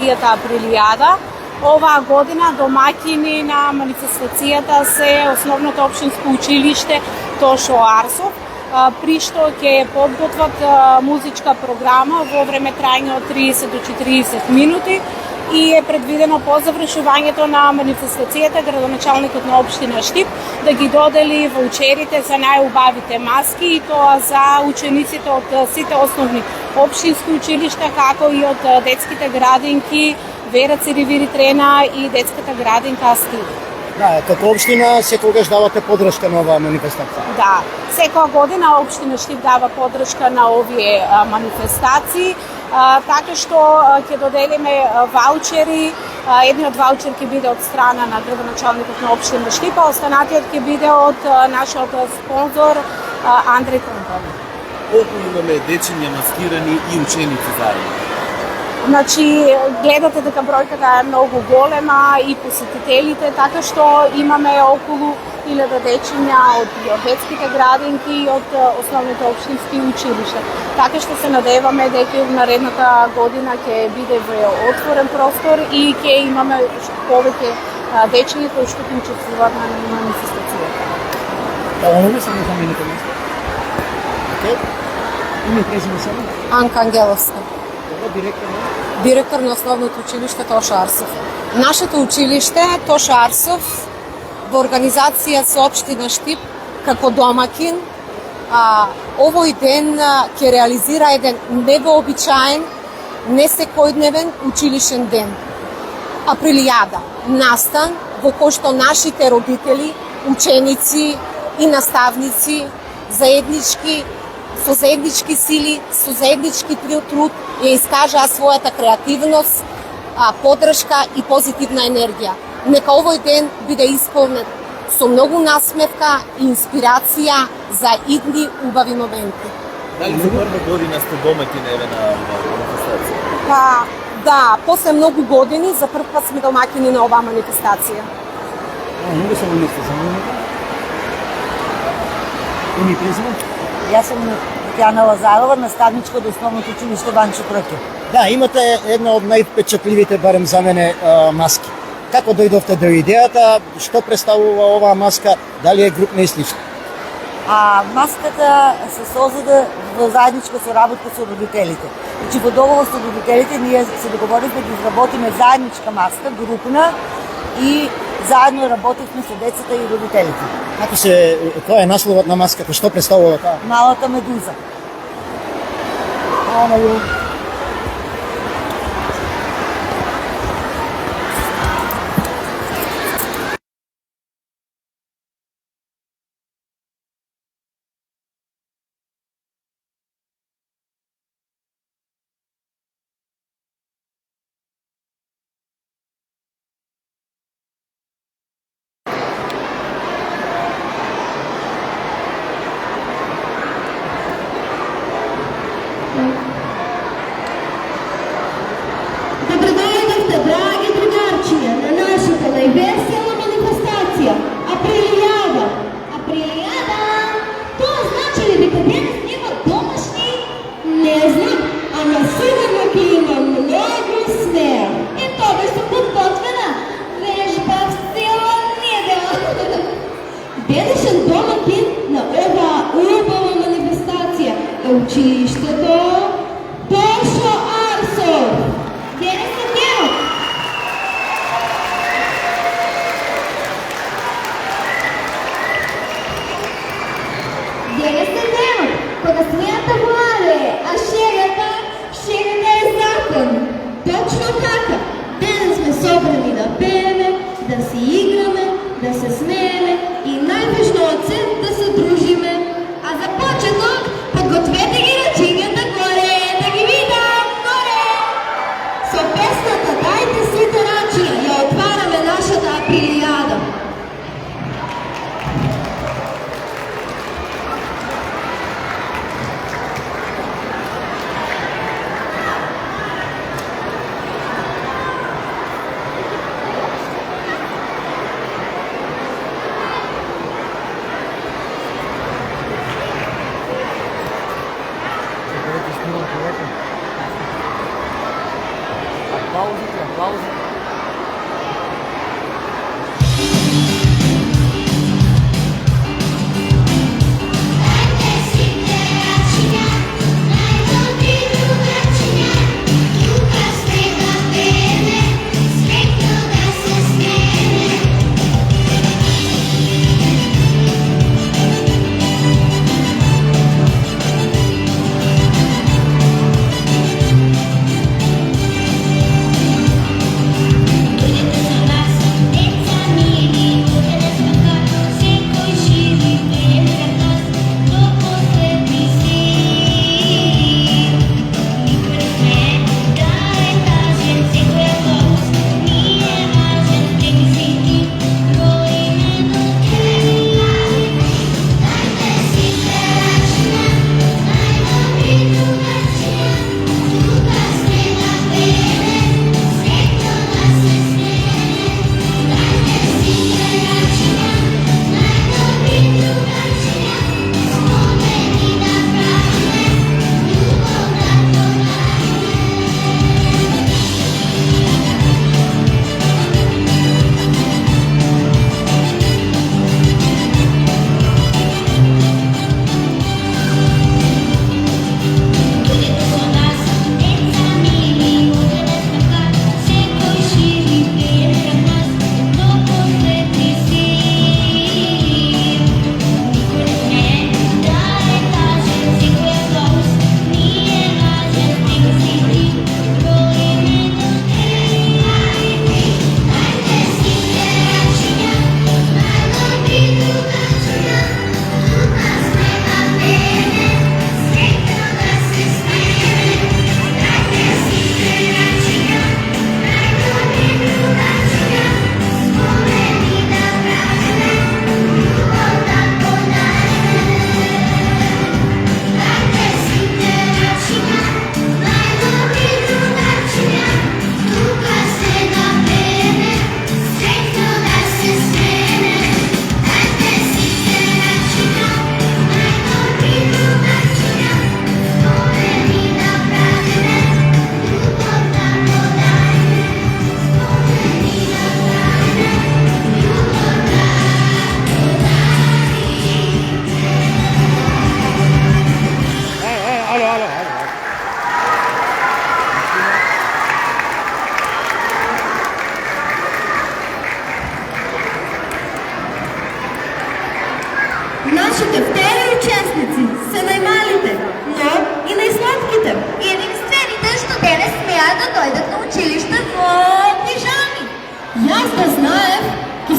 манифестацијата Априлијада. Оваа година домаќини на манифестацијата се Основното општинско училиште Тошо Арсов, при што ќе подготват музичка програма во време трајање од 30 до 40 минути и е предвидено по завршувањето на манифестацијата градоначалникот на општина Штип да ги додели ваучерите за најубавите маски, и тоа за учениците од сите основни општински училишта, како и од детските градинки Вера Циревири Трена и детската градинка Астил. Да, како општина секогаш давате поддршка на оваа манифестација? Да, секоја година општина Штип дава поддршка на овие манифестации, така што ќе доделиме ваучери. Едниот ваучер ќе биде од страна на градоначалникот на општина Штип, а останатиот ќе биде од нашиот спонзор Андреј Компани. Колку имаме дечиња маскирани и ученици заедно? Значи, гледате дека бројката е многу голема и посетителите, така што имаме околу 1000 дечиња од детските градинки и од основните општински училишта. Така што се надеваме дека наредната година ќе биде во отворен простор и ќе имаме повеќе дечиња кои што ќе учествуваат на манифестацијата. Да, оно само за мене помисли. Окей. Име презиме само? Анка Ангеловска. Директор на Основното училиште Тошо Арсов. Нашето училиште Тошо Арсов во организација со општина Штип како домакин овој ден ќе реализира еден невообичаен, несекојдневен училишен ден. Априлијада, настан во кој што нашите родители, ученици и наставници со заеднички сили, со заеднички труд ја искажаа својата креативност, поддршка и позитивна енергија. Нека овој ден биде исполнет со многу насмевка и инспирација за идни убави моменти. Дали за прва година сте домаќин на манифестација? Па, да, после многу години за прв пат сме домаќини на оваа манифестација. Многу се волите за мене. Име презиме? Јас сум Татјана Лазарова, наставничка од Основното училиште Ванчо Крке. Да, имате една од највпечатливите, барем за мене, маски. Како дојдовте до идејата, што представува оваа маска, дали е групна и слично? Маската се создаде во заедничка соработка со родителите. Значи во договор со родителите ние се договоривме да изработиме заедничка маска, групна, и заедно работевме со децата и родителите. Кој е насловот на маската, што представува таа? Малата медуза. Весела манифестација Априлијада. Априлијада, тоа значи ли дека денес нема домашни? Не знам, ама сигурно ќе има многу смеа. И тоа сум подготвена. Вежба цела недела. Денешен домакин на оваа убава манифестација е училиштето Тошо Арсов. Денесен денот. Денесен денот, кога смејата владе, а шегата е закон. Точно така, денес сме собрани да пееме, да си играме, да се смееме и најважно од се да се дружиме. А за почеток, подгответе ги рачињата горе, да ги видам горе. Со песната "Дајте сите рачија" ја отвараме нашата Априлијада. Малки аплаузи. Нашите втори учесници се најмалите, но и најсладките. Единствените што денес смеат да дојдат на училиште во пижами. Јас да знаев,